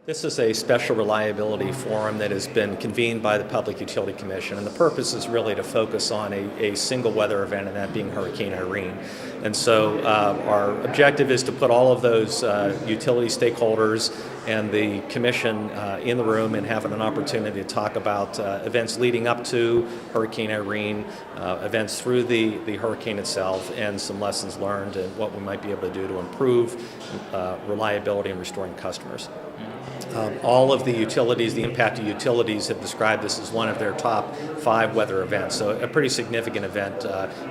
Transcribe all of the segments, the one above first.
This is a special reliability forum that has been convened by the Public Utility Commission, and the purpose is really to focus on a single weather event, and that being Hurricane Irene. And so our objective is to put all of those utility stakeholders and the Commission in the room and having an opportunity to talk about events leading up to Hurricane Irene, events through the hurricane itself, and some lessons learned and what we might be able to do to improve reliability and restoring customers. All of the utilities, the impacted utilities, have described this as one of their top 5 weather events, so a pretty significant event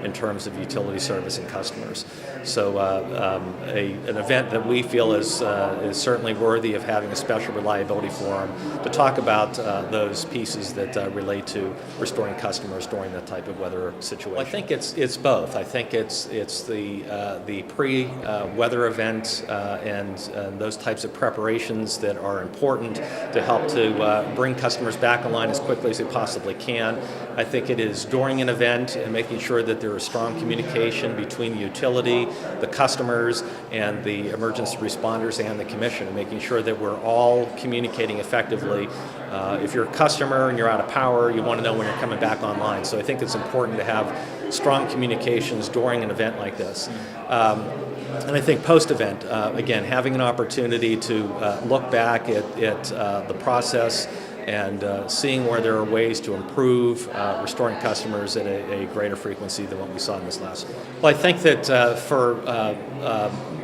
in terms of utility service and customers. So an event that we feel is certainly worthy of having a special reliability forum to talk about those pieces that relate to restoring customers during that type of weather situation. Well, I think it's both. I think it's the pre-weather event and those types of preparations that are important to help to bring customers back online as quickly as they possibly can. I think it is during an event and making sure that there is strong communication between the utility, the customers, and the emergency responders and the Commission, and making sure that we're all communicating effectively. If you're a customer and you're out of power, you want to know when you're coming back online. So I think it's important to have strong communications during an event like this. And I think post-event, again, having an opportunity to look back at the process and seeing where there are ways to improve restoring customers at a greater frequency than what we saw in this last one. Well, I think that for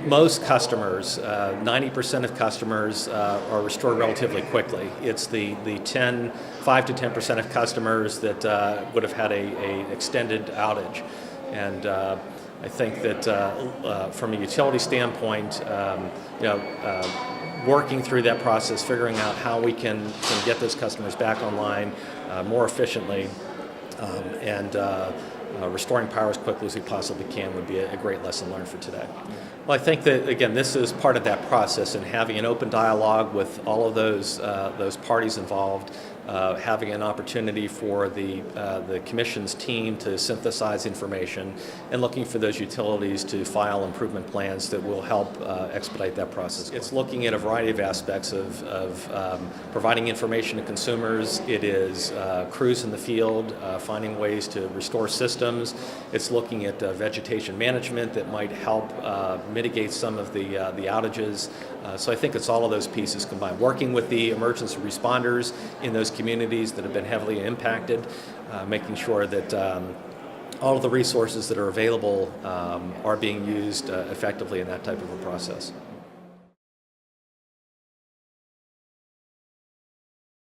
most customers, 90% of customers are restored relatively quickly. It's the 5 to 10% of customers that would have had a extended outage. And I think that from a utility standpoint, working through that process, figuring out how we can get those customers back online more efficiently and restoring power as quickly as we possibly can would be a great lesson learned for today. Well, I think that, again, this is part of that process, and having an open dialogue with all of those parties involved, having an opportunity for the Commission's team to synthesize information, and looking for those utilities to file improvement plans that will help expedite that process. It's looking at a variety of aspects of providing information to consumers. It is crews in the field, finding ways to restore systems. It's looking at vegetation management that might help mitigate some of the outages. So I think it's all of those pieces combined. Working with the emergency responders in those communities that have been heavily impacted, making sure that all of the resources that are available are being used effectively in that type of a process.